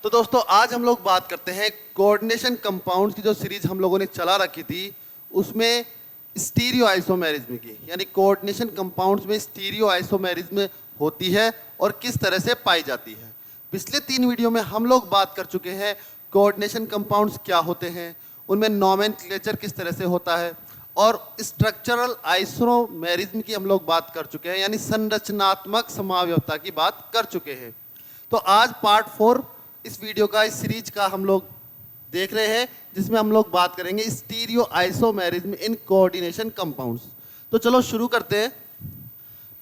तो दोस्तों आज हम लोग बात करते हैं कोऑर्डिनेशन कंपाउंड्स की जो सीरीज हम लोगों ने चला रखी थी उसमें स्टीरियो आइसोमेरिज्म की, यानी कोऑर्डिनेशन कंपाउंड्स में स्टीरियो आइसोमेरिज्म होती है और किस तरह से पाई जाती है। पिछले 3 वीडियो में हम लोग बात कर चुके हैं कोऑर्डिनेशन कंपाउंड्स क्या होते हैं, उनमें नॉमेनक्लेचर किस तरह से होता है और स्ट्रक्चरल आइसोमेरिज्म की हम लोग बात कर चुके हैं, यानी संरचनात्मक समावयवता की बात कर चुके हैं। तो आज पार्ट 4 इस वीडियो का, इस सीरीज का हम लोग देख रहे हैं, जिसमें हम लोग बात करेंगे stereo isomerism in coordination compounds. तो चलो शुरू करते हैं।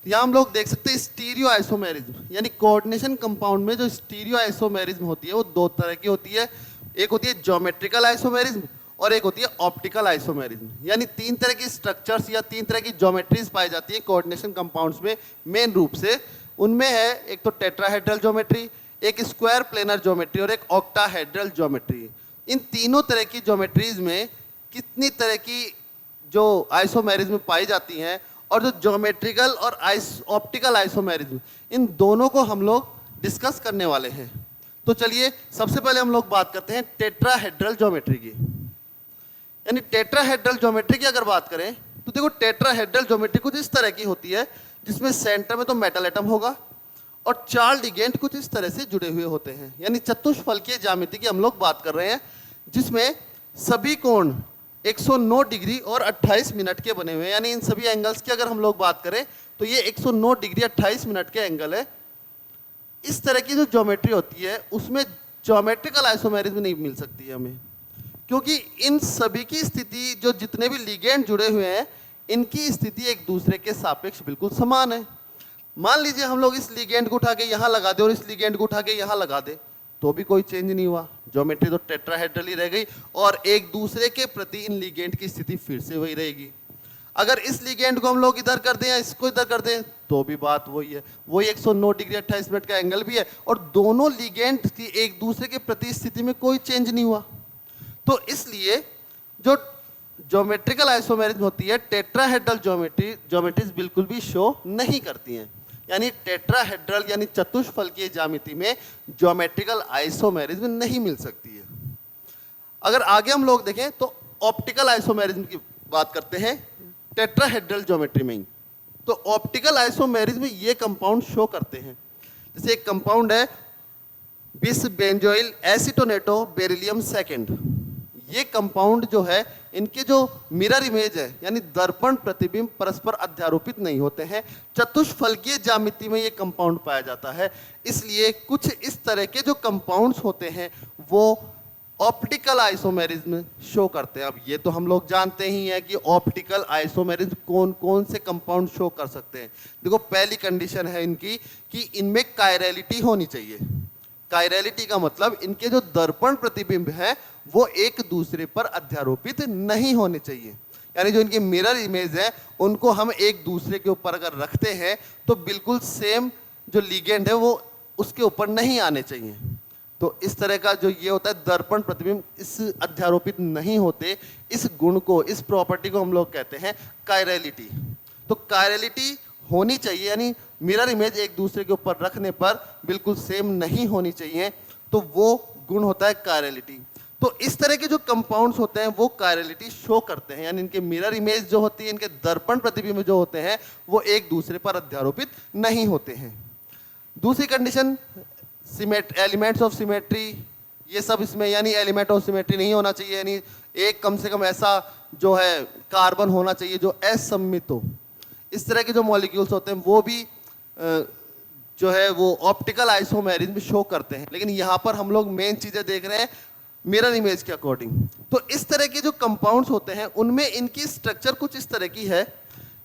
यहाँ हम लोग देख सकते हैं स्टीरियो आइसोमेरिज्म, यानी कोऑर्डिनेशन कंपाउंड में जो स्टीरियो आइसोमेरिज्म होती है वो 2 तरह की होती है। एक होती है ज्योमेट्रिकल आइसोमेरिज्म और एक होती है ऑप्टिकल आइसोमेरिज्म, यानी 3 तरह की स्ट्रक्चर्स या 3 तरह की ज्योमेट्रीज पाई जाती है कोऑर्डिनेशन कंपाउंड्स में मेन रूप से। उनमें है एक तो टेट्राहेड्रल ज्योमेट्री, एक स्क्वायर प्लेनर ज्योमेट्री और एक ऑक्टाहेड्रल ज्योमेट्री। इन तीनों तरह की ज्योमेट्रीज में कितनी तरह की जो आइसोमेरिज्म पाई जाती हैं और जो ज्योमेट्रिकल और ऑप्टिकल आइसोमेरिज्म, इन दोनों को हम लोग डिस्कस करने वाले हैं। तो चलिए सबसे पहले हम लोग बात करते हैं टेट्राहेड्रल ज्योमेट्री की। यानी टेट्राहेड्रल ज्योमेट्री की अगर बात करें तो देखो, टेट्राहेड्रल ज्योमेट्री कुछ इस तरह की होती है जिसमें सेंटर में तो मेटल एटम होगा और 4 लिगेंड कुछ इस तरह से जुड़े हुए होते हैं। यानी चतुष्फलकीय ज्यामिति की हम लोग बात कर रहे हैं, जिसमें सभी कोण 109 डिग्री और 28 मिनट के बने हुए हैं। यानी इन सभी एंगल्स की अगर हम लोग बात करें तो ये 109 डिग्री 28 मिनट के एंगल है। इस तरह की जो ज्योमेट्री होती है उसमें ज्योमेट्रिकल आइसोमेरिज्म नहीं मिल सकती है हमें, क्योंकि इन सभी की स्थिति, जो जितने भी लिगेंड जुड़े हुए हैं, इनकी स्थिति एक दूसरे के सापेक्ष बिल्कुल समान है। मान लीजिए हम लोग इस लिगेंड को उठा के यहाँ लगा दे और इस लिगेंड को उठा के यहाँ लगा दे, तो भी कोई चेंज नहीं हुआ, ज्योमेट्री तो टेट्राहेड्रल ही रह गई और एक दूसरे के प्रति इन लिगेंड की स्थिति फिर से वही रहेगी। अगर इस लिगेंड को हम लोग इधर कर दें या इसको इधर कर दें तो भी बात वही है, वही 109 डिग्री 28 मिनट का एंगल भी है और दोनों लिगेंड की एक दूसरे के प्रति स्थिति में कोई चेंज नहीं हुआ। तो इसलिए जो ज्योमेट्रिकल आइसोमेरिज्म होती है, टेट्राहेड्रल ज्योमेट्रीज बिल्कुल भी शो नहीं करती हैं। यानी टेट्राहेड्रल यानी चतुष्फलकीय ज्यामिति में ज्योमेट्रिकल आइसोमेरिज्म नहीं मिल सकती है। अगर आगे हम लोग देखें तो ऑप्टिकल आइसोमेरिज्म की बात करते हैं टेट्राहेड्रल ज्योमेट्री में ही। तो ऑप्टिकल आइसोमेरिज्म में ये कंपाउंड शो करते हैं। जैसे एक कंपाउंड है बिस बेंजोइल एसीटोनेटो बेरिलियम सेकेंड। ये कंपाउंड जो है, इनके जो मिरर इमेज है यानी दर्पण प्रतिबिंब परस्पर अध्यारोपित नहीं होते हैं। चतुष्फलकीय ज्यामिति में ये कंपाउंड पाया जाता है, इसलिए कुछ इस तरह के जो कंपाउंड्स होते हैं वो ऑप्टिकल आइसोमेरिज्म शो करते हैं। अब ये तो हम लोग जानते ही हैं कि ऑप्टिकल आइसोमेरिज्म कौन कौन से कंपाउंड शो कर सकते हैं। देखो, पहली कंडीशन है इनकी कि इनमें कायरलिटी होनी चाहिए। कायरलिटी का मतलब इनके जो दर्पण प्रतिबिंब है वो एक दूसरे पर अध्यारोपित नहीं होने चाहिए। यानी जो इनके मिरर इमेज है उनको हम एक दूसरे के ऊपर अगर रखते हैं तो बिल्कुल सेम जो लिगेंड है वो उसके ऊपर नहीं आने चाहिए। तो इस तरह का जो ये होता है दर्पण प्रतिबिंब इस अध्यारोपित नहीं होते, इस गुण को, इस प्रॉपर्टी को हम लोग कहते हैं कायरलिटी। तो कायरलिटी होनी चाहिए, यानी मिरर इमेज एक दूसरे के ऊपर रखने पर बिल्कुल सेम नहीं होनी चाहिए, तो वो गुण होता है कायरलिटी। तो इस तरह के जो कंपाउंड्स होते हैं वो कायरलिटी शो करते हैं, यानी इनके मिरर इमेज जो होती है, इनके दर्पण प्रतिबिंब जो होते हैं वो एक दूसरे पर अध्यारोपित नहीं होते हैं। दूसरी कंडीशन एलिमेंट्स ऑफ सिमेट्री, ये सब इसमें, यानी एलिमेंट ऑफ सिमेट्री नहीं होना चाहिए, यानी एक कम से कम ऐसा जो है कार्बन होना चाहिए जो असममित हो। इस तरह के जो मॉलिक्यूल्स होते हैं वो भी जो है वो ऑप्टिकल आइसोमेरिज्म शो करते हैं। लेकिन यहाँ पर हम लोग मेन चीज़ें देख रहे हैं मिरर इमेज के अकॉर्डिंग। तो इस तरह के जो कंपाउंड्स होते हैं उनमें इनकी स्ट्रक्चर कुछ इस तरह की है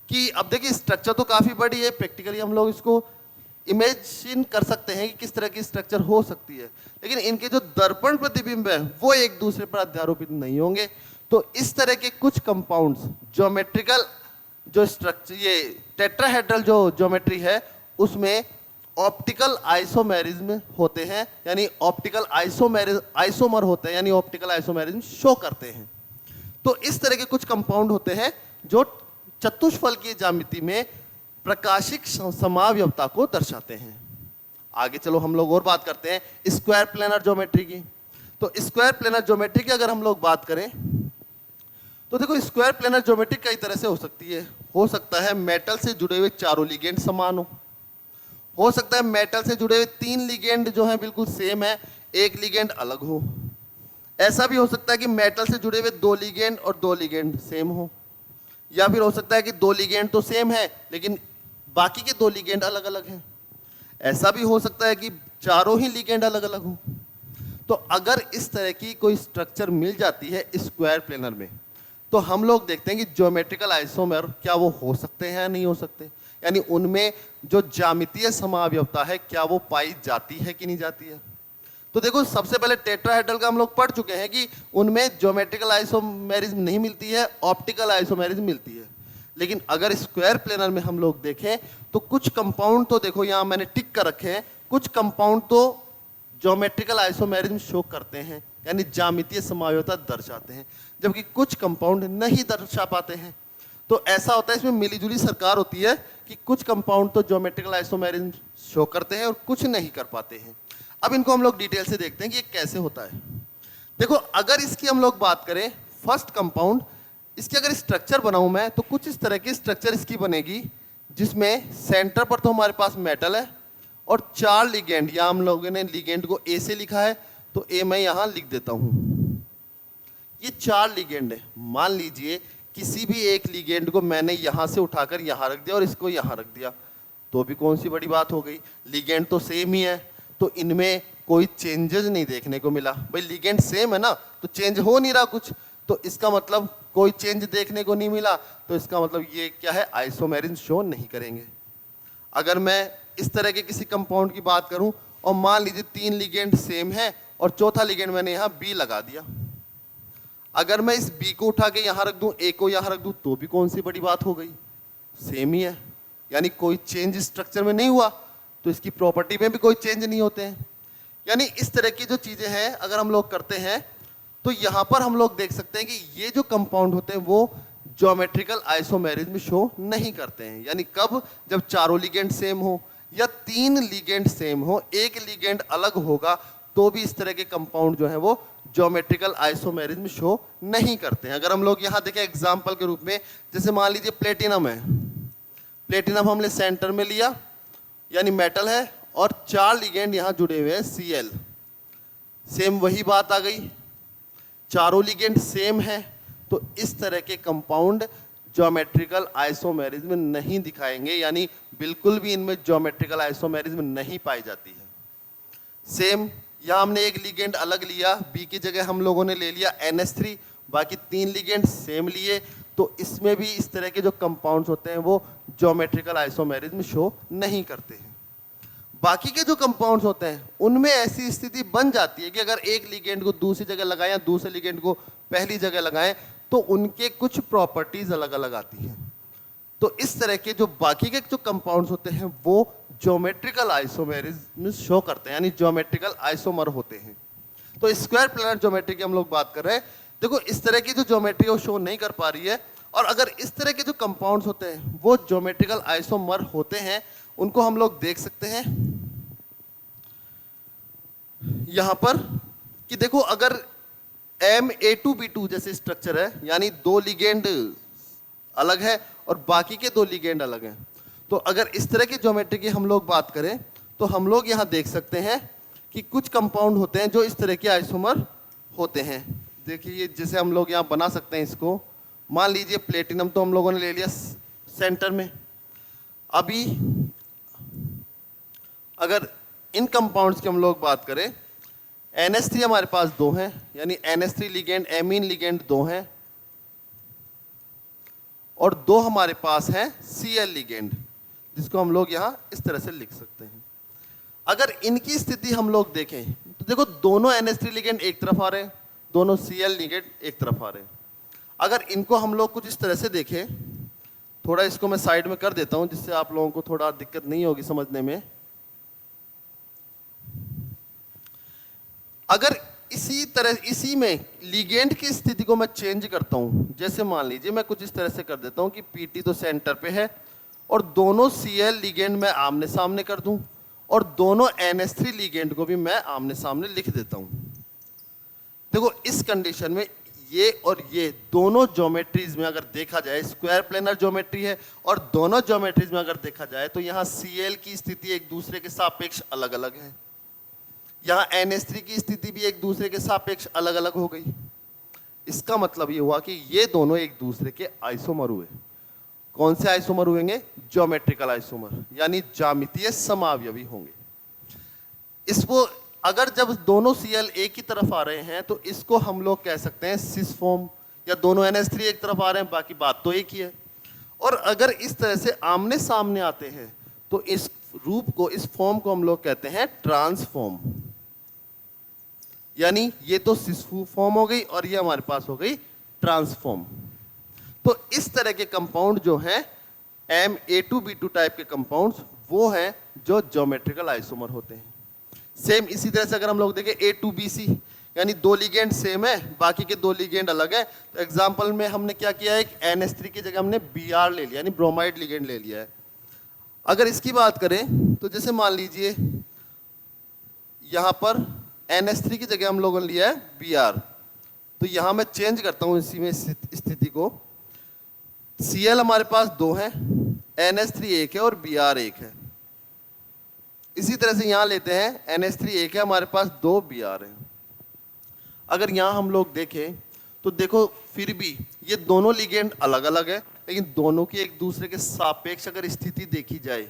कि, अब देखिए स्ट्रक्चर तो काफ़ी बड़ी है, प्रैक्टिकली हम लोग इसको इमेजिन कर सकते हैं कि किस तरह की स्ट्रक्चर हो सकती है, लेकिन इनके जो दर्पण प्रतिबिंब है वो एक दूसरे पर अध्यारोपित नहीं होंगे। तो इस तरह के कुछ कंपाउंड्स ज्योमेट्रिकल जो स्ट्रक्चर, ये टेट्राहेड्रल जो ज्योमेट्री है उसमें ऑप्टिकल आइसोमेरिज्म होते हैं, यानी ऑप्टिकल आइसोमर होते हैं, यानी ऑप्टिकल आइसोमेरिज्म शो करते हैं। तो इस तरह के कुछ कंपाउंड होते हैं जो चतुष्फलकीय ज्यामिति में प्रकाशिक समावयवता को दर्शाते हैं। आगे चलो हम लोग और बात करते हैं स्क्वायर प्लेनर ज्योमेट्री की। तो स्क्वायर प्लेनर ज्योमेट्री की अगर हम लोग बात करें तो देखो स्क्वायर प्लेनर ज्योमेट्री कई तरह से हो सकती है। हो सकता है मेटल से जुड़े हुए चारों लिगेंड समान हो सकता है मेटल से जुड़े हुए 3 लिगेंड जो है बिल्कुल सेम है, एक लिगेंड अलग हो। ऐसा भी हो सकता है कि मेटल से जुड़े हुए 2 लिगेंड और 2 लिगेंड सेम हो, या फिर हो सकता है कि 2 लिगेंड तो सेम है लेकिन बाकी के 2 लिगेंड अलग अलग हैं। ऐसा भी हो सकता है कि चारों ही लिगेंड अलग अलग हो। तो अगर इस तरह की कोई स्ट्रक्चर मिल जाती है स्क्वायर प्लेनर में तो हम लोग देखते हैं कि ज्योमेट्रिकल आइसोमर क्या वो हो सकते हैं या नहीं हो सकते, यानी उनमें जो ज्यामितीय समावयवता है क्या वो पाई जाती है कि नहीं जाती है। तो देखो सबसे पहले टेट्राहेड्रल का हम लोग पढ़ चुके हैं कि उनमें ज्योमेट्रिकल आइसोमेरिज्म नहीं मिलती है, ऑप्टिकल आइसोमेरिज्म मिलती है। लेकिन अगर स्क्वायर प्लेनर में हम लोग देखें तो कुछ कंपाउंड तो देखो यहाँ मैंने टिक कर रखे हैं, कुछ कंपाउंड तो ज्योमेट्रिकल आइसोमेरिज्म शो करते हैं यानी ज्यामितीय समावयवता दर्शाते हैं, जबकि कुछ कंपाउंड नहीं दर्शा पाते हैं। तो ऐसा होता है इसमें मिलीजुली सरकार होती है कि कुछ कंपाउंड तो ज्योमेट्रिकल आइसोमेरिज्म शो करते हैं और कुछ नहीं कर पाते हैं। अब इनको हम लोग डिटेल से देखते हैं कि ये कैसे होता है। देखो अगर इसकी हम लोग बात करें फर्स्ट कंपाउंड, इसकी अगर स्ट्रक्चर बनाऊं मैं तो कुछ इस तरह की स्ट्रक्चर इसकी बनेगी जिसमें सेंटर पर तो हमारे पास मेटल है और 4 लिगेंड, या हम लोगों ने लिगेंड को ए से लिखा है तो ए मैं यहाँ लिख देता हूँ। ये 4 लिगेंड है। मान लीजिए किसी भी एक लिगेंड को मैंने यहाँ से उठाकर यहाँ रख दिया और इसको यहाँ रख दिया तो भी कौन सी बड़ी बात हो गई, लिगेंड तो सेम ही है तो इनमें कोई चेंजेस नहीं देखने को मिला। भाई लिगेंड सेम है ना तो चेंज हो नहीं रहा कुछ, तो इसका मतलब कोई चेंज देखने को नहीं मिला, तो इसका मतलब ये क्या है, आइसोमेरिज्म शो नहीं करेंगे। अगर मैं इस तरह के किसी कंपाउंड की बात करूं और मान लीजिए 3 लिगेंड सेम है और चौथा लिगेंड मैंने यहाँ बी लगा दिया, अगर मैं इस बी को उठा के यहाँ रख दूं, ए को यहाँ रख दूं तो भी कौन सी बड़ी बात हो गई, सेम ही है, यानी कोई चेंज स्ट्रक्चर में नहीं हुआ, तो इसकी प्रॉपर्टी में भी कोई चेंज नहीं होते हैं। यानी इस तरह की जो चीज़ें हैं अगर हम लोग करते हैं तो यहाँ पर हम लोग देख सकते हैं कि ये जो कंपाउंड होते हैं वो ज्योमेट्रिकल आइसोमेरिज्म शो नहीं करते हैं। यानी कब, जब चारों लिगेंड सेम हो या 3 लिगेंड सेम हो, एक लिगेंड अलग होगा तो भी इस तरह के कंपाउंड जो है वो ज्योमेट्रिकल आइसोमेरिज्म शो नहीं करते हैं। अगर हम लोग यहाँ देखें एग्जाम्पल के रूप में, जैसे मान लीजिए प्लेटिनम है, प्लेटिनम हमने सेंटर में लिया यानी मेटल है और 4 लिगेंड यहाँ जुड़े हुए हैं Cl, सेम वही बात आ गई, चारों लिगेंड सेम है तो इस तरह के कंपाउंड ज्योमेट्रिकल आइसोमेरिज्म नहीं दिखाएंगे, यानी बिल्कुल भी इनमें ज्योमेट्रिकल आइसोमेरिज्म नहीं पाई जाती है। सेम यहाँ हमने एक लिगेंड अलग लिया, बी की जगह हम लोगों ने ले लिया NH3, बाकी 3 लिगेंड सेम लिए, तो इसमें भी इस तरह के जो कंपाउंड्स होते हैं वो ज्योमेट्रिकल आइसोमेरिज्म शो नहीं करते हैं। बाकी के जो कंपाउंड्स होते हैं उनमें ऐसी स्थिति बन जाती है कि अगर एक लिगेंड को दूसरी जगह लगाएं या दूसरे लिगेंड को पहली जगह लगाएं तो उनके कुछ प्रॉपर्टीज अलग अलग आती हैं। तो इस तरह के जो बाकी के जो कंपाउंड्स होते हैं वो ज्योमेट्रिकल आइसोमेरिज्म शो करते हैं, यानी ज्योमेट्रिकल आइसोमर होते हैं। तो स्क्वायर प्लेनर ज्योमेट्री की हम लोग बात कर रहे हैं। देखो इस तरह की जो ज्योमेट्री वो शो नहीं कर पा रही है, और अगर इस तरह के जो कंपाउंड्स होते हैं वो ज्योमेट्रिकल आइसोमर होते हैं, उनको हम लोग देख सकते हैं यहां पर कि देखो अगर Ma2B2 जैसे स्ट्रक्चर है, यानी 2 लिगेंड अलग है और बाकी के 2 लिगेंड अलग हैं, तो अगर इस तरह की ज्योमेट्री की हम लोग बात करें तो हम लोग यहां देख सकते हैं कि कुछ कंपाउंड होते हैं जो इस तरह के आइसोमर होते हैं। देखिए जैसे हम लोग यहाँ बना सकते हैं इसको, मान लीजिए प्लेटिनम तो हम लोगों ने ले लिया सेंटर में, अभी अगर इन कंपाउंड्स की हम लोग बात करें, NH3 हमारे पास 2 हैं, यानी NH3 लिगेंड एमीन लिगेंड 2 हैं, और 2 हमारे पास हैं Cl लिगेंड, जिसको हम लोग यहाँ इस तरह से लिख सकते हैं। अगर इनकी स्थिति हम लोग देखें तो देखो दोनों NH3 लिगेंड एक तरफ आ रहे हैं, दोनों Cl लिगेंड एक तरफ आ रहे हैं। अगर इनको हम लोग कुछ इस तरह से देखें, थोड़ा इसको मैं साइड में कर देता हूं जिससे आप लोगों को थोड़ा दिक्कत नहीं होगी समझने में। अगर इसी में लिगेंड की स्थिति को मैं चेंज करता हूं, जैसे मान लीजिए मैं कुछ इस तरह से कर देता हूं कि Pt तो सेंटर पे है और दोनों Cl लिगेंड मैं आमने सामने कर दूं और दोनों NH3 लिगेंड को भी मैं आमने सामने लिख देता हूं। देखो इस कंडीशन में ये और ये दोनों ज्योमेट्रीज में अगर देखा जाए, स्क्वायर प्लेनर ज्योमेट्री है और दोनों ज्योमेट्रीज में अगर देखा जाए तो यहाँ Cl की स्थिति एक दूसरे के सापेक्ष अलग अलग है, यहाँ NH3 की स्थिति भी एक दूसरे के सापेक्ष अलग अलग हो गई। इसका मतलब ये हुआ कि ये दोनों एक दूसरे के आइसोमर हुए। कौन से आइसोमर हुएंगे? ज्योमेट्रिकल आइसोमर, यानी ज्यामितीय समावयवी होंगे। इसको अगर जब दोनों Cl एक ही तरफ आ रहे हैं तो इसको हम लोग कह सकते हैं सिस फॉर्म, या दोनों NH3 एक तरफ आ रहे हैं, बाकी बात तो एक ही है। और अगर इस तरह से आमने सामने आते हैं तो इस रूप को, इस फॉर्म को हम लोग कहते हैं ट्रांसफॉर्म, यानी ये तो सिस फॉर्म हो गई और ये हमारे पास हो गई ट्रांसफॉर्म। तो इस तरह के कंपाउंड जो हैं Ma2B2 टाइप के कंपाउंड्स वो हैं जो ज्योमेट्रिकल आइसोमर होते हैं। सेम इसी तरह से अगर हम लोग देखें A2BC, यानी दो लिगेंड सेम है, बाकी के दो लिगेंड अलग है। तो एग्जांपल में हमने क्या किया है, एक NH3 की जगह हमने Br ले लिया, यानी ब्रोमाइड लिगेंड ले लिया है। अगर इसकी बात करें तो जैसे मान लीजिए यहाँ पर NH3 की जगह हम लोगों ने लिया है Br, तो यहाँ मैं चेंज करता हूँ इसी में स्थिति को। Cl हमारे पास दो है, NH3 एक है और Br एक है। इसी तरह से यहाँ लेते हैं NH3 एक है, हमारे पास दो Br है। अगर यहाँ हम लोग देखें तो देखो फिर भी ये दोनों लिगेंड अलग अलग है, लेकिन दोनों की एक दूसरे के सापेक्ष अगर स्थिति देखी जाए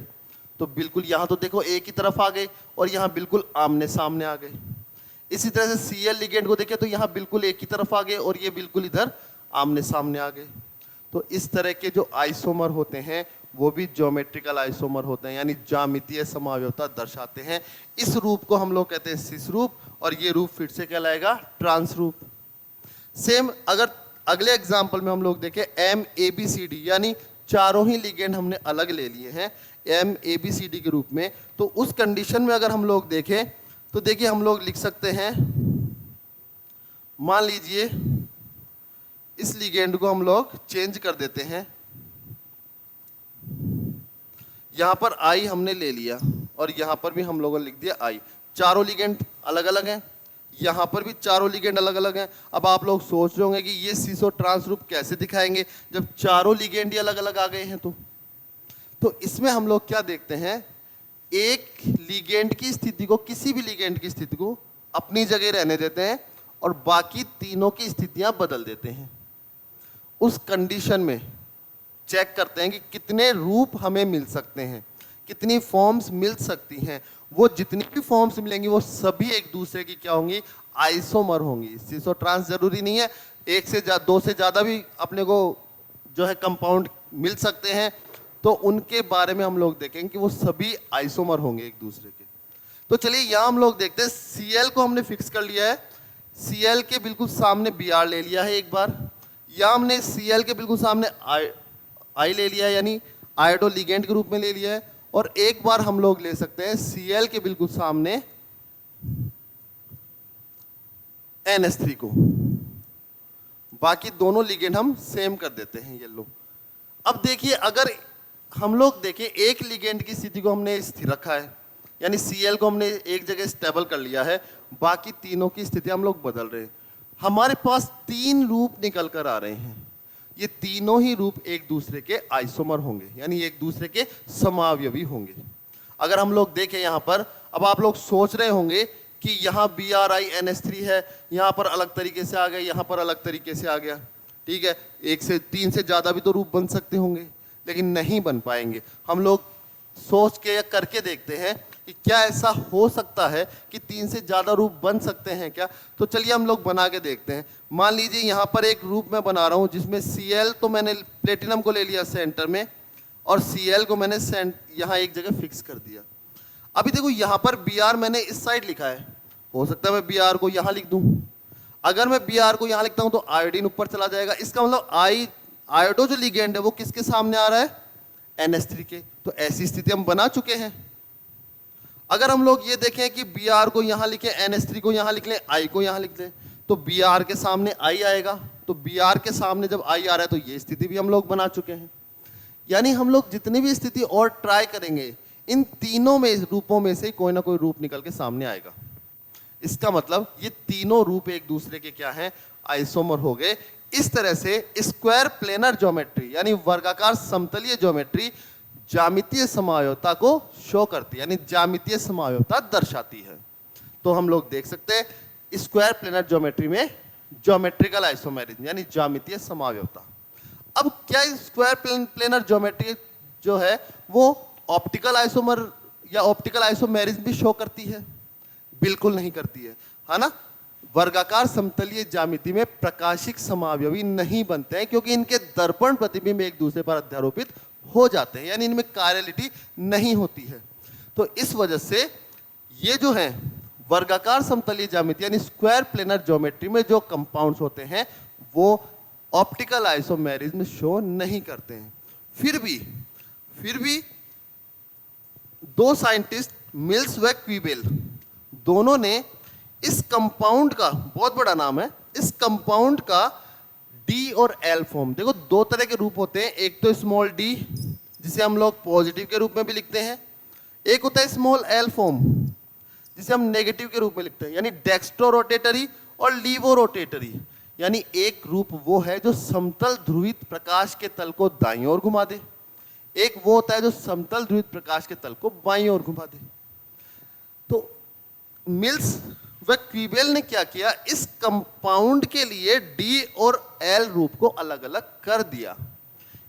तो बिल्कुल यहाँ तो देखो एक ही तरफ आ गए और यहाँ बिल्कुल आमने सामने आ गए। इसी तरह से Cl लिगेंड को देखें तो यहाँ बिल्कुल एक ही तरफ आ गए और ये बिल्कुल इधर आमने सामने आ गए। तो इस तरह के जो आइसोमर होते हैं वो भी ज्योमेट्रिकल आइसोमर होते हैं, यानी ज्यामितीय समावयवता दर्शाते हैं। इस रूप को हम लोग कहते हैं सिस रूप और ये रूप फिर से कहलाएगा ट्रांस रूप। सेम अगर अगले एग्जाम्पल में हम लोग देखें MABCD, यानी चारों ही लिगेंड हमने अलग ले लिए हैं MABCD के रूप में, तो उस कंडीशन में अगर हम लोग देखें तो देखिए हम लोग लिख सकते हैं, मान लीजिए इस लिगेंड को हम लोग चेंज कर देते हैं, यहाँ पर I हमने ले लिया और यहाँ पर भी हम लोगों ने लिख दिया I। चारों लिगेंड अलग अलग हैं, यहाँ पर भी चारों लिगेंड अलग अलग हैं। अब आप लोग सोच रहे होंगे कि ये सिस और ट्रांस रूप कैसे दिखाएंगे जब चारों लिगेंड ही अलग अलग आ गए हैं। तो इसमें हम लोग क्या देखते हैं, एक लिगेंड की स्थिति को, किसी भी लिगेंड की स्थिति को अपनी जगह रहने देते हैं और बाकी तीनों की स्थितियां बदल देते हैं। उस कंडीशन में चेक करते हैं कि कितने रूप हमें मिल सकते हैं, कितनी फॉर्म्स मिल सकती हैं। वो जितनी भी फॉर्म्स मिलेंगी वो सभी एक दूसरे की क्या होंगी, आइसोमर होंगी। सिस और ट्रांस जरूरी नहीं है, एक से दो से ज़्यादा भी अपने को जो है कंपाउंड मिल सकते हैं, तो उनके बारे में हम लोग देखेंगे कि वो सभी आइसोमर होंगे एक दूसरे के। तो चलिए यहाँ हम लोग देखते हैं, Cl को हमने फिक्स कर लिया है, Cl के बिल्कुल सामने Br ले लिया है एक बार, या हमने Cl के बिल्कुल सामने I ले लिया है, यानी आयोडो लिगेंड के रूप में ले लिया है, और एक बार हम लोग ले सकते हैं Cl के बिल्कुल सामने NH3 को। बाकी दोनों लिगेंड हम सेम कर देते हैं येलो। अब देखिए अगर हम लोग देखें एक लिगेंड की स्थिति को हमने स्थिर रखा है, यानी Cl को हमने एक जगह स्टेबल कर लिया है, बाकी तीनों की स्थिति हम लोग बदल रहे हैं। हमारे पास तीन रूप निकल कर आ रहे हैं, ये तीनों ही रूप एक दूसरे के आइसोमर होंगे, यानी एक दूसरे के समावयवी होंगे। अगर हम लोग देखें यहाँ पर, अब आप लोग सोच रहे होंगे कि यहाँ BRI NH3 है, यहाँ पर अलग तरीके से आ गया, यहाँ पर अलग तरीके से आ गया, ठीक है, एक से तीन से ज़्यादा भी तो रूप बन सकते होंगे, लेकिन नहीं बन पाएंगे। हम लोग सोच के या करके देखते हैं कि क्या ऐसा हो सकता है कि तीन से ज़्यादा रूप बन सकते हैं क्या। तो चलिए हम लोग बना के देखते हैं। मान लीजिए यहाँ पर एक रूप मैं बना रहा हूँ जिसमें Cl तो मैंने प्लेटिनम को ले लिया सेंटर में और Cl को मैंने यहाँ एक जगह फिक्स कर दिया। अभी देखो यहाँ पर Br मैंने इस साइड लिखा है, हो सकता है मैं Br को यहाँ लिख दूँ। अगर मैं Br को यहाँ लिखता हूँ तो आयोडीन ऊपर चला जाएगा, इसका मतलब आयोडो जो लिगेंड है वो किसके सामने आ रहा है, NH3 के। तो ऐसी स्थिति हम बना चुके हैं। अगर हम लोग ये देखें कि Br को यहाँ लिखें, NH3 को यहाँ लिख लें, I को यहाँ लिख लें, तो Br के सामने I आएगा। तो Br के सामने जब I आ रहा है तो ये स्थिति भी हम लोग बना चुके हैं। यानी हम लोग जितनी भी स्थिति और ट्राई करेंगे, इन तीनों में रूपों में से कोई ना कोई रूप निकल के सामने आएगा। इसका मतलब ये तीनों रूप एक दूसरे के क्या हैं, आइसोमर हो गए। इस तरह से स्क्वायर प्लेनर ज्योमेट्री यानी वर्गाकार समतलीय ज्योमेट्री ज्यामितीय समायोजता को शो करती है, यानी ज्यामितीय समायोजता दर्शाती है। तो हम लोग देख सकते हैं स्क्वायर प्लेनर ज्योमेट्री में ज्योमेट्रिकल आइसोमेरिज्म यानी ज्यामितीय समायोजता। अब क्या स्क्वायर प्लेनर ज्योमेट्री जो है वो ऑप्टिकल आइसोमर या ऑप्टिकल आइसोमेरिज्म भी शो करती है? बिल्कुल नहीं करती है ना। वर्गाकार समतलीय ज्यामिति में प्रकाशिक समावयवी नहीं बनते हैं क्योंकि इनके दर्पण प्रतिबिंब एक दूसरे पर अध्यारोपित हो जाते हैं, यानी इनमें कार्यालिटी नहीं होती है। तो इस वजह से ये जो है वर्गाकार समतलीय ज्यामिति यानी स्क्वायर प्लेनर ज्योमेट्री में जो कंपाउंड्स होते हैं वो ऑप्टिकल आइसोमेरिज्म शो नहीं करते हैं। फिर भी दो साइंटिस्ट मिल्स व क्वीबेल दोनों ने इस कंपाउंड का, बहुत बड़ा नाम है, इस कंपाउंड का डी और एल फॉर्म, देखो दो तरह के रूप होते हैं, एक तो स्मॉल डी जिसे हम लोग पॉजिटिव के रूप में भी लिखते हैं, एक होता है स्मॉल एल फॉर्म जिसे हम नेगेटिव के रूप में लिखते हैं, यानी डेक्स्ट्रो रोटेटरी और लीवो रोटेटरी। यानी एक रूप वो है जो समतल ध्रुवित प्रकाश के तल को दाईं ओर घुमा दे, एक वो होता है जो समतल ध्रुवित प्रकाश के तल को बाईं ओर घुमा दे। तो मिल्स व क्वीबेल ने क्या किया, इस कंपाउंड के लिए डी और एल रूप को अलग अलग कर दिया।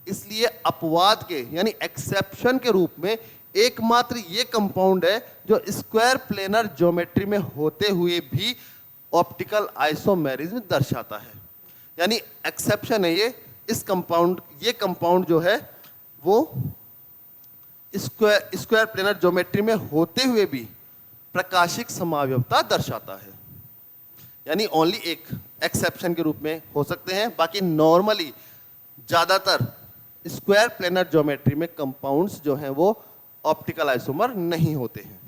इसलिए अपवाद के यानी एक्सेप्शन के रूप में एकमात्र ये कंपाउंड है जो स्क्वायर प्लेनर ज्योमेट्री में होते हुए भी ऑप्टिकल आइसोमेरिज्म दर्शाता है। यानी एक्सेप्शन है ये, इस कंपाउंड, ये कंपाउंड जो है वो स्क्वायर प्लेनर ज्योमेट्री में होते हुए भी प्रकाशिक समावयवता दर्शाता है। यानी ओनली एक एक्सेप्शन के रूप में हो सकते हैं, बाकी नॉर्मली ज्यादातर स्क्वायर प्लेनर ज्योमेट्री में कंपाउंड्स जो हैं वो ऑप्टिकल आइसोमर नहीं होते हैं।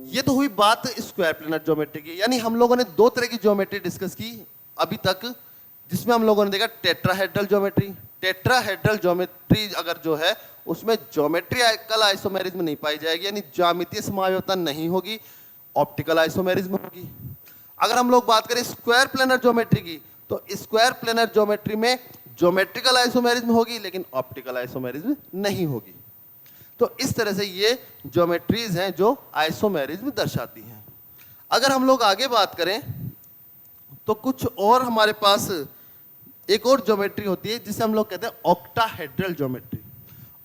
ये तो हुई बात स्क्वायर प्लेनर ज्योमेट्री की। यानी हम लोगों ने दो तरह की ज्योमेट्री डिस्कस की अभी तक, जिसमें हम लोगों ने देखा टेट्राहेड्रल ज्योमेट्री। टेट्राहेड्रल ज्योमेट्री अगर जो है उसमें ज्योमेट्रिकल आइसोमेरिज्म नहीं पाई जाएगी, यानी ज्यामितीय समायोजता नहीं होगी, ऑप्टिकल आइसोमेरिज्म होगी। अगर हम लोग बात करें स्क्वायर प्लेनर ज्योमेट्री की, तो स्क्वायर प्लेनर ज्योमेट्री में ज्योमेट्रिकल आइसोमेरिज्म होगी लेकिन ऑप्टिकल आइसोमेरिज्म नहीं होगी। तो इस तरह से ये ज्योमेट्रीज हैं जो आइसोमेरिज्म दर्शाती हैं। अगर हम लोग आगे बात करें तो कुछ और हमारे पास एक और ज्योमेट्री होती है जिसे हम लोग कहते हैं ऑक्टाहेड्रल ज्योमेट्री।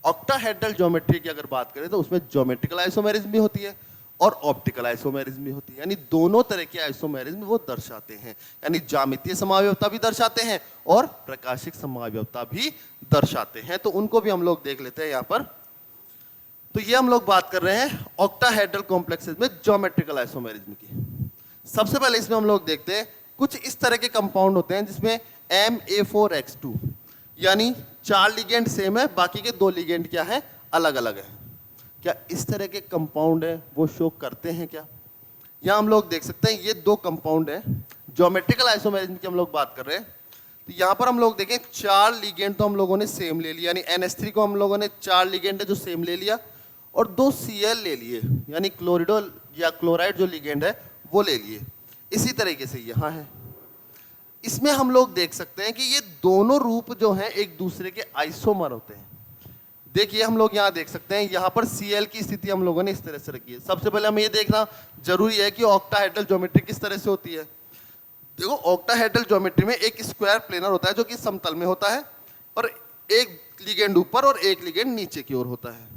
ऑक्टाहेड्रल ज्योमेट्री की अगर बात करें तो उसमें ज्योमेट्रिकल आइसोमेरिज्म भी होती है और ऑप्टिकल आइसोमेरिज्म भी होती है, यानी दोनों तरह के आइसोमेरिज्म वो दर्शाते हैं, यानी ज्यामितीय समावयवता भी दर्शाते हैं और प्रकाशिक समावयवता भी दर्शाते हैं। तो उनको भी हम लोग देख लेते हैं यहाँ पर। तो ये हम लोग बात कर रहे हैं ऑक्टाहेड्रल कॉम्प्लेक्सेस में ज्योमेट्रिकल आइसोमेरिज्म की। सबसे पहले इसमें हम लोग देखते हैं कुछ इस तरह के कंपाउंड होते हैं जिसमें Ma4X2 यानी 4 लिगेंड सेम है, बाकी के 2 लिगेंड क्या है, अलग अलग है। क्या इस तरह के कंपाउंड है वो शो करते हैं क्या? यहाँ हम लोग देख सकते हैं ये 2 कंपाउंड है, ज्योमेट्रिकल आइसोमेरिज्म की हम लोग बात कर रहे हैं। तो यहाँ पर हम लोग देखें 4 लिगेंड तो हम लोगों ने सेम ले लिया, यानी NH3 को हम लोगों ने 4 लिगेंड है जो सेम ले लिया और 2 Cl ले लिए, यानी क्लोरिडो या क्लोराइड जो लिगेंड है वो ले लिए। इसी तरीके से यहाँ है, इसमें हम लोग देख सकते हैं कि ये दोनों रूप जो हैं एक दूसरे के आइसोमर होते हैं। देखिए हम लोग यहाँ देख सकते हैं, यहाँ पर Cl की स्थिति हम लोगों ने इस तरह से रखी है। सबसे पहले हमें ये देखना जरूरी है कि ऑक्टाहेड्रल ज्योमेट्री किस तरह से होती है। देखो ऑक्टाहेड्रल ज्योमेट्री में एक स्क्वायर प्लेनर होता है जो कि समतल में होता है और एक लिगेंड ऊपर और एक लिगेंड नीचे की ओर होता है।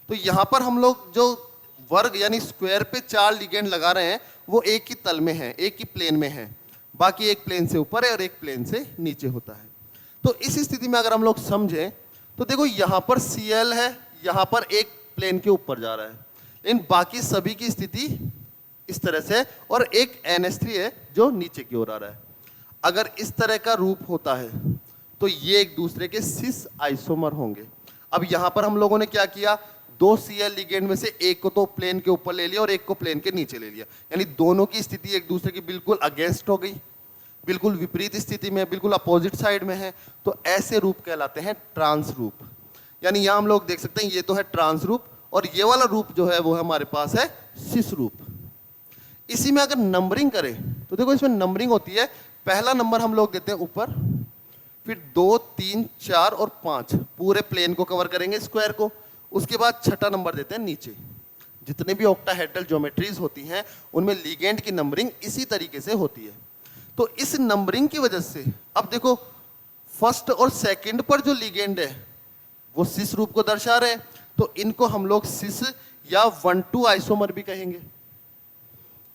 तो यहाँ पर हम लोग जो वर्ग यानी स्क्वायर पे 4 लिगेंड लगा रहे हैं वो एक ही तल में है, एक ही प्लेन में है, बाकी एक प्लेन से ऊपर है और एक प्लेन से नीचे होता है। तो इस स्थिति में अगर हम लोग समझें तो देखो यहाँ पर Cl है, यहाँ पर एक प्लेन के ऊपर जा रहा है, लेकिन बाकी सभी की स्थिति इस तरह से और एक NH3 है जो नीचे की ओर आ रहा है। अगर इस तरह का रूप होता है तो ये एक दूसरे के सिस आइसोमर होंगे। अब यहाँ पर हम लोगों ने क्या किया, 2 Cl लिगेंड में से एक को तो प्लेन के ऊपर ले लिया और एक को प्लेन के नीचे ले लिया, यानी दोनों की स्थिति एक दूसरे की बिल्कुल अगेंस्ट हो गई, बिल्कुल विपरीत स्थिति में, बिल्कुल अपोजिट साइड में है। तो ऐसे रूप कहलाते हैं ट्रांस रूप। यानी यहाँ हम लोग देख सकते हैं ये तो है ट्रांस रूप और ये वाला रूप जो है वो हमारे पास है सिस रूप। इसी में अगर नंबरिंग करें तो देखो इसमें नंबरिंग होती है, पहला नंबर हम लोग देते हैं ऊपर, फिर 2 3 4 और 5 पूरे प्लेन को कवर करेंगे, स्क्वायर को। उसके बाद छठा नंबर देते हैं नीचे। जितने भी ऑक्टाहेड्रल ज्योमेट्रीज होती हैं उनमें लिगेंड की नंबरिंग इसी तरीके से होती है। तो इस नंबरिंग की वजह से अब देखो फर्स्ट और सेकंड पर जो लिगेंड है वो सिस रूप को दर्शा रहे हैं, तो इनको हम लोग सिस या 1:2 आइसोमर भी कहेंगे।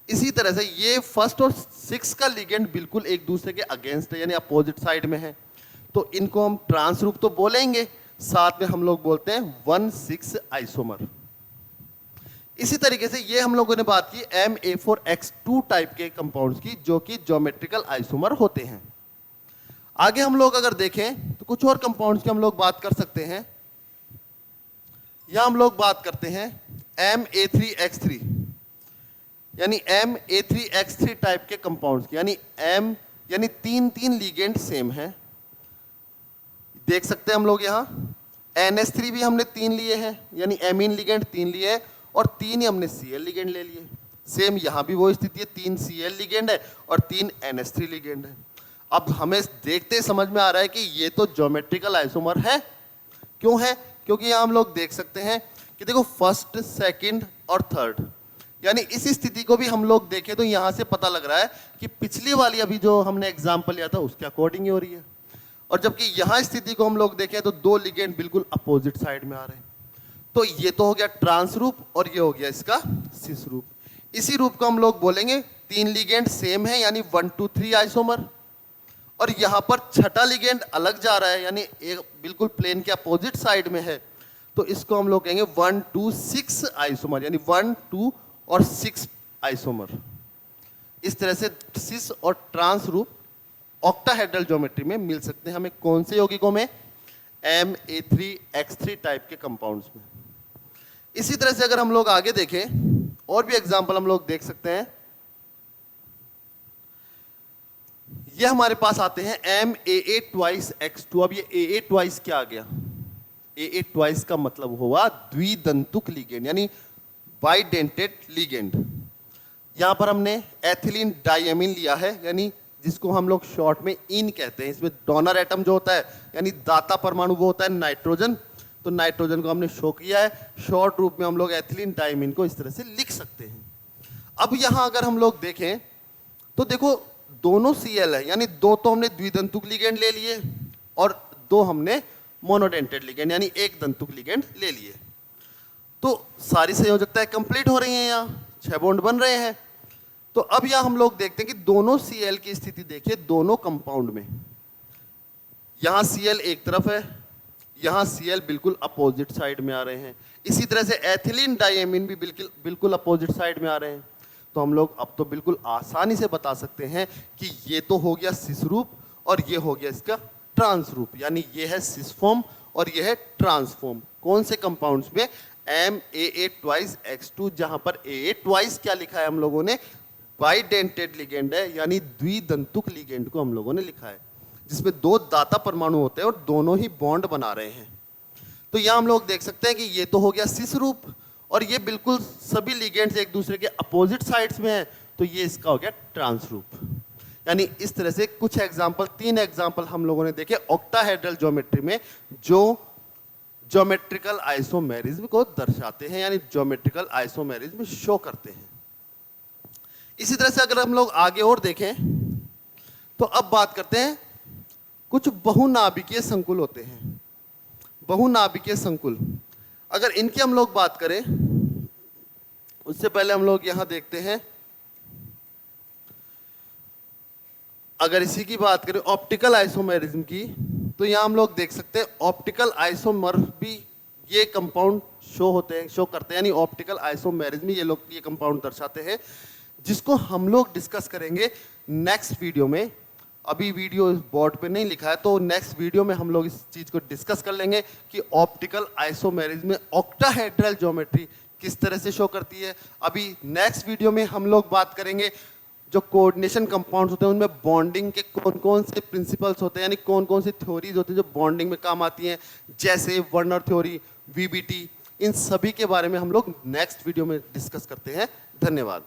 इसी तरह से ये फर्स्ट और 6 का लिगेंड बिल्कुल एक दूसरे के अगेंस्ट है, यानी अपोजिट साइड में है, तो इनको हम ट्रांस रूप तो बोलेंगे, साथ में हम लोग बोलते हैं 1:6 आइसोमर। इसी तरीके से ये हम लोगों ने बात की MA4X2 टाइप के कंपाउंड्स की, जो कि ज्योमेट्रिकल आइसोमर होते हैं। आगे हम लोग अगर देखें तो कुछ और कंपाउंड्स की हम लोग बात कर सकते हैं। यहां हम लोग बात करते हैं MA3X3, यानी MA3X3 टाइप के कंपाउंड्स की, यानी 3 लिगेंड सेम है। देख सकते हैं हम लोग यहाँ NH3 भी हमने 3 लिए हैं, यानी एमीन लिगेंड 3 लिए हैं, और 3 ही हमने Cl लिगेंड ले लिए। सेम यहाँ भी वो स्थिति है, 3 Cl लिगेंड है और 3 NH3 लिगेंड है। अब हमें देखते समझ में आ रहा है कि ये तो ज्योमेट्रिकल आइसोमर है। क्यों है? क्योंकि यहाँ हम लोग देख सकते हैं कि देखो फर्स्ट, सेकंड और थर्ड, यानी इस स्थिति को भी हम लोग देखें तो यहाँ से पता लग रहा है कि पिछली वाली अभी जो हमने एग्जाम्पल लिया था उसके अकॉर्डिंग ही हो रही है। और जबकि यहाँ स्थिति को हम लोग देखें तो 2 लिगेंड बिल्कुल अपोजिट साइड में आ रहे हैं। तो ये तो हो गया ट्रांस रूप और ये हो गया इसका सिस रूप। इसी रूप को हम लोग बोलेंगे 3 लिगेंड सेम है, यानी 1:3 आइसोमर, और यहाँ पर छठा लिगेंड अलग जा रहा है, यानी एक बिल्कुल प्लेन के अपोजिट साइड में है, तो इसको हम लोग कहेंगे 1:6 आइसोमर, यानी 1 2 और 6 आइसोमर। इस तरह से सिस और ट्रांस रूप ऑक्टाहेड्रल ज्योमेट्री में मिल सकते हैं हमें। कौन से यौगिकों में? MA3X3 टाइप के कंपाउंड्स में। इसी तरह से अगर हम लोग आगे देखें और भी एग्जांपल हम लोग देख सकते हैं। ये हमारे पास आते हैं MAA2X2। अब ये AA ट्वाइस क्या आ गया? AA ट्वाइस का मतलब हुआ द्विदंतुक लिगेंड, यानी बाइडेंटेड लिगेंड। यहां पर हमने एथिलीन डायमीन लिया है, यानी जिसको हम लोग शॉर्ट में इन कहते हैं। इसमें डोनर एटम जो होता है, यानी दाता परमाणु, वो होता है नाइट्रोजन। तो नाइट्रोजन को हमने शो किया है, शॉर्ट रूप में हम लोग एथिलीन डायमीन को इस तरह से लिख सकते हैं। अब यहां अगर हम लोग देखें तो देखो दोनों Cl है, यानी 2 तो हमने द्विदंतुक लिगेंड ले लिए और 2 हमने मोनोडेंटेड लिगेंड, यानी एक दंतुक लिगेंड ले लिए। तो सारी संयोजकताएं कंप्लीट हो रही हैं, यहाँ 6 बॉन्ड बन रहे हैं। तो अब यहाँ हम लोग देखते हैं कि दोनों Cl की स्थिति देखिए दोनों कंपाउंड में। यहाँ Cl एक तरफ है, यहाँ Cl बिल्कुल अपोजिट साइड में आ रहे हैं। इसी तरह से एथिलीन डायमीन भी बिल्कुल अपोजिट साइड में आ रहे हैं। तो हम लोग अब तो बिल्कुल आसानी से बता सकते हैं कि ये तो हो गया सिस रूप और ये हो गया इसका ट्रांस रूप, यानी ये है सिस फॉर्म और ये है ट्रांस फॉर्म। कौन से कंपाउंड्स में? MAA2X2, जहां पर AA ट्वाइस क्या लिखा है हम लोगों ने? बाइडेंटेड लिगेंड है, यानी द्विदंतुक लिगेंड को हम लोगों ने लिखा है, जिसमें 2 दाता परमाणु होते हैं और दोनों ही बॉन्ड बना रहे हैं। तो यहाँ हम लोग देख सकते हैं कि ये तो हो गया सिस रूप और ये बिल्कुल सभी लिगेंड्स एक दूसरे के अपोजिट साइड्स में है, तो ये इसका हो गया ट्रांस रूप। यानी इस तरह से कुछ एग्जाम्पल, 3 एग्जाम्पल हम लोगों ने देखे ऑक्टाहेड्रल ज्योमेट्री में, जो ज्योमेट्रिकल आइसोमेरिज्म को दर्शाते हैं, यानी ज्योमेट्रिकल आइसोमेरिज्म शो करते हैं। इसी तरह से अगर हम लोग आगे और देखें तो अब बात करते हैं कुछ बहुनाभिकीय संकुल होते हैं। बहुनाभिकीय संकुल, अगर इनकी हम लोग बात करें उससे पहले हम लोग यहां देखते हैं, अगर इसी की बात करें ऑप्टिकल आइसोमेरिज्म की, तो यहां हम लोग देख सकते हैं ऑप्टिकल आइसोमर भी ये कंपाउंड शो करते हैं, यानी ऑप्टिकल आइसोमेरिज्म ये कंपाउंड दर्शाते हैं, जिसको हम लोग डिस्कस करेंगे नेक्स्ट वीडियो में। अभी वीडियो बोर्ड पे नहीं लिखा है, तो नेक्स्ट वीडियो में हम लोग इस चीज को डिस्कस कर लेंगे कि ऑप्टिकल आइसोमेरिज्म में ऑक्टाहेड्रल ज्योमेट्री किस तरह से शो करती है। अभी नेक्स्ट वीडियो में हम लोग बात करेंगे जो कोऑर्डिनेशन कंपाउंड्स होते हैं उनमें बॉन्डिंग के कौन कौन से प्रिंसिपल्स होते हैं, यानी कौन कौन सी थ्योरीज होती हैं जो बॉन्डिंग में काम आती हैं, जैसे वर्नर थ्योरी, VBT, इन सभी के बारे में हम लोग नेक्स्ट वीडियो में डिस्कस करते हैं। धन्यवाद।